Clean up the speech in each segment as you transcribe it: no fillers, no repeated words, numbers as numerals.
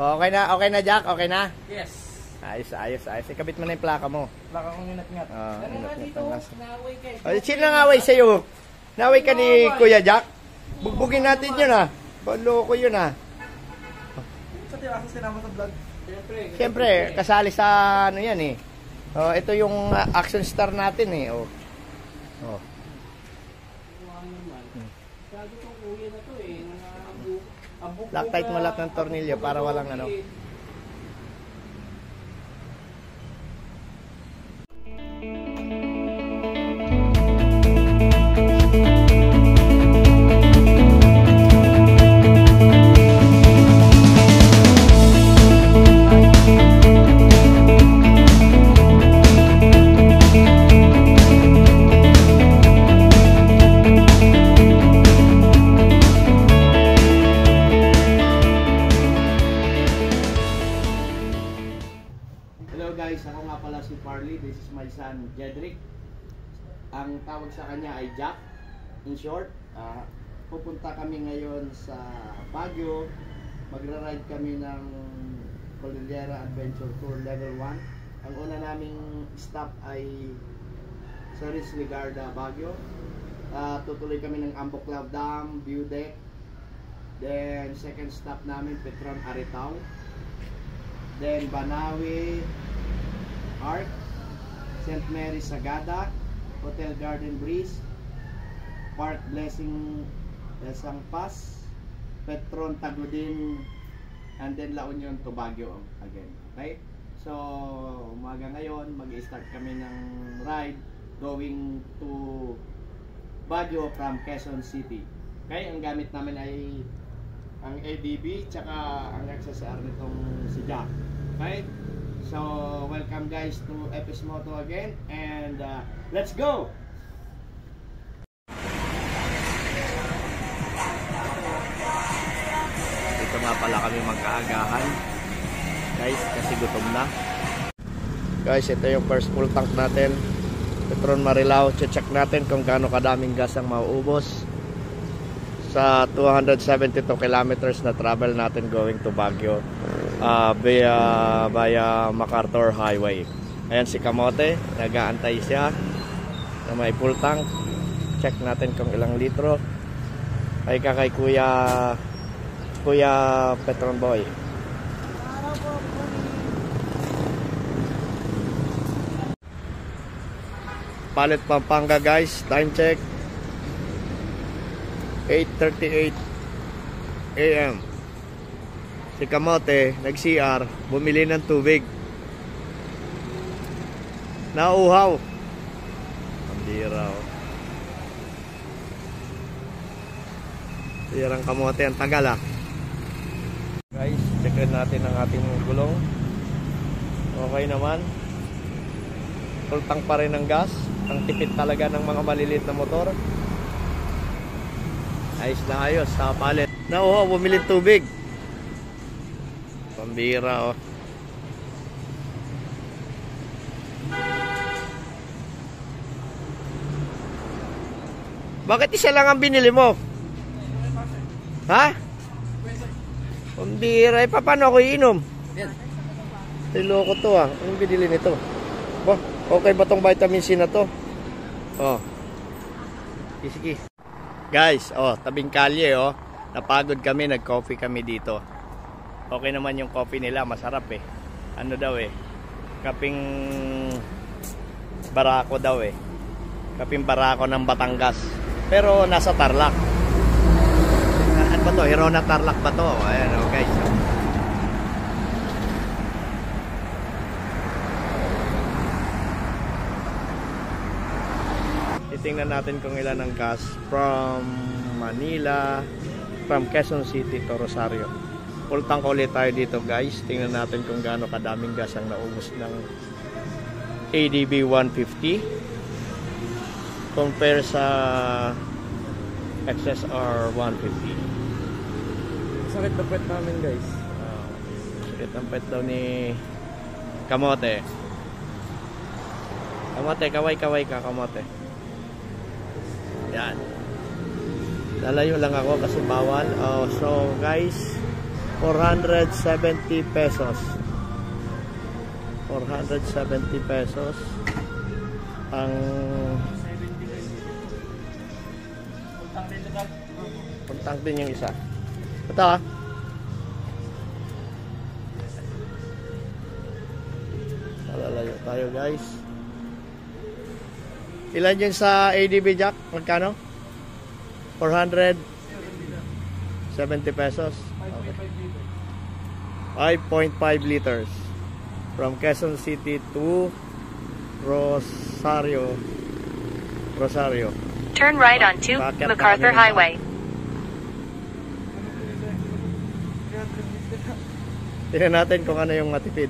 Okay na Jack, okay na? Yes. Ayos. Ikabit mo na yung plaka mo. Plaka kong inat-ngat. Inat-ngat dito, naway Oh, kayo. sino nangaway sa'yo? Naway ka ni Kuya Jack? Bugbugin natin yun ah. Loko yun ah. Sa tirasa sinama sa vlog. Siyempre, kasali sa ano yan eh. Oh, ito yung action star natin eh. Oh. Loctite mo lahat ng tornilyo para walang ano. This is my son Jedrick. Ang tawag sa kanya ay Jack. In short, pupunta kami ngayon sa Baguio. Magra-ride kami ng Cordillera Adventure Tour Level 1. Ang una naming stop ay sa Risligarda, Baguio. Tutuloy kami ng Amboklaw Dam, View Deck. Then second stop namin Petron Aritao. Then Banawe, Arc, St. Mary Sagada, Hotel Garden Breeze, Park Blessing Desang Pass, Petron Tagudin, and then La Union to Baguio again. Okay? So, umaga ngayon, mag-start kami ng ride going to Baguio from Quezon City. Okay? Ang gamit namin ay ang ADB, tsaka ang XSR nitong si Jack. Okay? So, welcome guys to Epis Moto again, and let's go! Dito nga pala kami magkaagahan guys, kasi gutom na. Guys, ito yung first full tank natin, Petron Marilao. Check natin kung gaano kadaming gas ang mauubos sa 272 kilometers na travel natin going to Baguio via MacArthur Highway. Ayan si Kamote, nag-aantay siya na may full tank. Check natin kung ilang litro. Ay kay Kuya Petron Boy. Palit Pampanga guys, time check 8:38 AM. Si Kamote nag-CR, bumili ng tubig. Nauuhaw. Pambira oh. Sirang Kamote, ang tagal ah. Guys, checkin natin ang ating gulong. Okay naman. Full tank pa rin ng gas. Ang tipid talaga ng mga maliliit na motor. Ayos na ayos sa palit. Nauuhaw, bumili ng tubig. Pambira oh. Bakit isa lang ang binili mo? Ha? Pambira, paano ako iinom? Niloko to ah. Anong binili nito? Ba, okay ba tong vitamin C na to? Oh. Sige. Guys, oh, tabing kalye oh. Napagod kami, nag-coffee kami dito. Okay naman yung coffee nila, masarap eh. Ano daw eh? Kaping barako daw eh. Kaping barako ng Batangas. Pero nasa Tarlac. Ano ba to? Hirona Tarlac ba to? Ayan oh guys. Titingnan natin kung ilan ang gas from Manila, from Quezon City to Rosario. Full tank ulit tayo dito guys. Tingnan natin kung gaano kadaming gas ang naubos ng ADB 150 compare sa XSR 150. Sakit na pet namin guys. Sakit ang pet daw ni Kamote. Kamote, kaway ka Kamote. Yan. Lalayo lang ako kasi bawal. So guys, 470 pesos. 470 pesos. Ang puntang din yung isa. Ito ah. Malalayo tayo guys. Ilan yun sa ADB jack? Magkano? 470 pesos. 5.5 liters. From Quezon City to Rosario. Turn right onto MacArthur Highway. Tingnan natin kung ano yung matipid.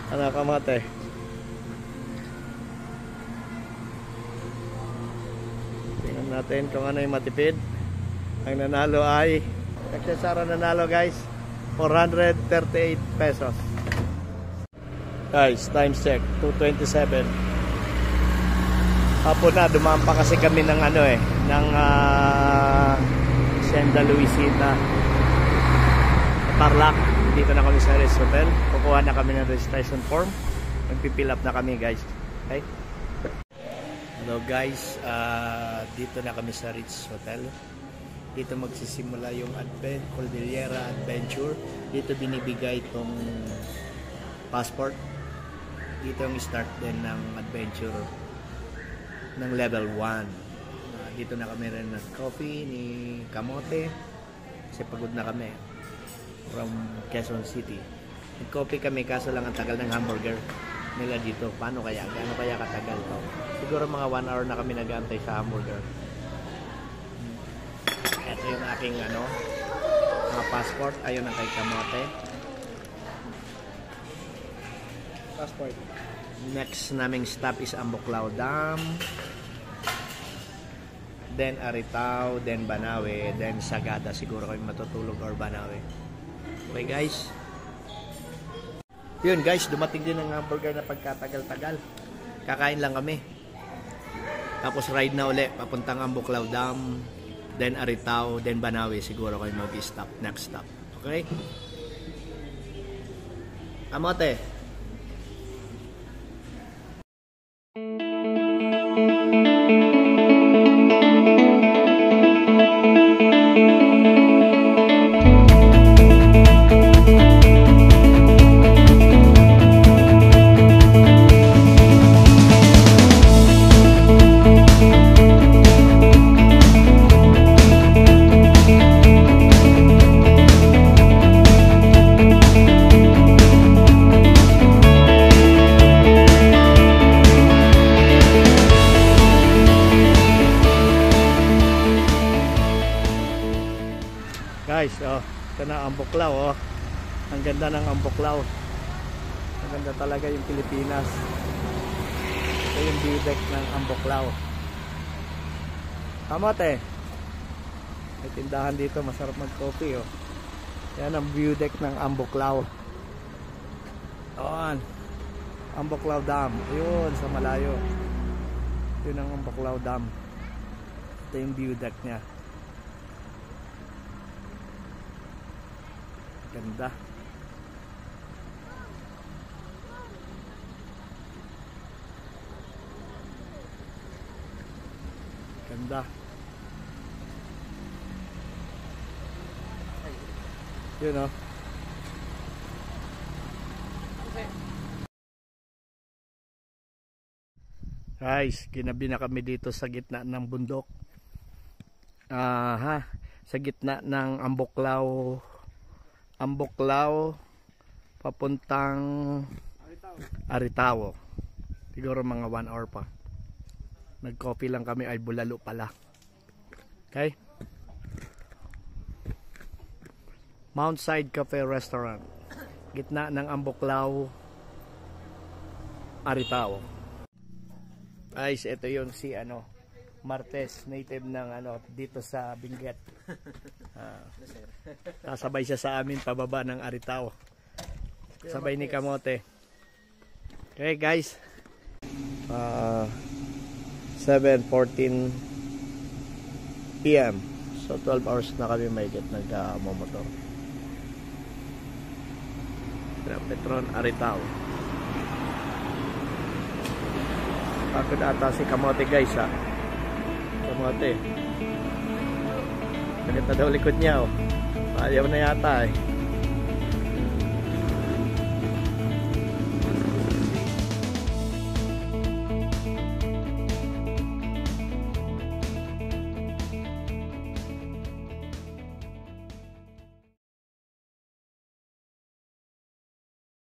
Ano kamate? Tingnan natin kung ano yung matipid. Ang nanalo ay nagsasara nanalo guys 438 pesos. Guys, time check 2:27. Hapon na, dumaan pa kasi kami ng ano ng Senda Luisita Tarlac. Dito na kami sa Ritz Hotel. Kukuha na kami ng registration form. Magpipill up na kami guys. Okay? Hello guys, dito na kami sa Ritz Hotel. Dito magsisimula yung Cordillera Adventure. Dito binibigay itong passport. Dito yung start din ng adventure ng level 1. Dito na kami rin ng coffee ni Kamote kasi pagod na kami from Quezon City. Nag-coffee kami kaso lang ang tagal ng hamburger nila dito. Paano kaya? Gaano kaya katagal to? Siguro mga 1 hour na kami nag-aantay sa hamburger. Ito yung aking mga passport. Ayun ang kay Kamote. Passport. Next naming stop is Ambuklao Dam, then Aritao, then Banawe, then Sagada. Siguro kayo matutulog or Banawe. Okay guys, yun guys, dumating din ang hamburger na pagkatagal-tagal. Kakain lang kami, tapos ride na uli papuntang Ambuklao Dam, then Aritao, then Banawe. Siguro kayo mag-stop, next stop. Okay Amote. Guys, ito na Ambuklao. Ang ganda ng Ambuklao. Ang ganda talaga yung Pilipinas. Ito yung view deck ng Ambuklao. Kamote, may tindahan dito, masarap mag-coffee. Yan ang view deck ng Ambuklao. Ayan, Ambuklao Dam. Ayun, sa malayo. Yun ang Ambuklao Dam. Ito yung view deck nya. Ganda. Ganda. Yun o. Guys, ginabi na kami dito sa gitna ng bundok. Sa gitna ng Ambuklao papuntang Aritao. Siguro mga 1 hour pa. Nag-coffee lang kami, ay bulalo pala. Okay? Mountside Cafe Restaurant. Gitna ng Ambuklao, Aritao. Guys, ito yun si Martes, native ng dito sa Benguet. Kasabay siya sa amin pababa ng Aritao. Sabay ni Kamote. Okay guys, 7:14 PM. So 12 hours na kami mahigit nagmomotor. Petron Aritao. Pagod ata si Kamote guys ha. Kamote. Sakit na daw likod niya oh. Ayaw na yata eh.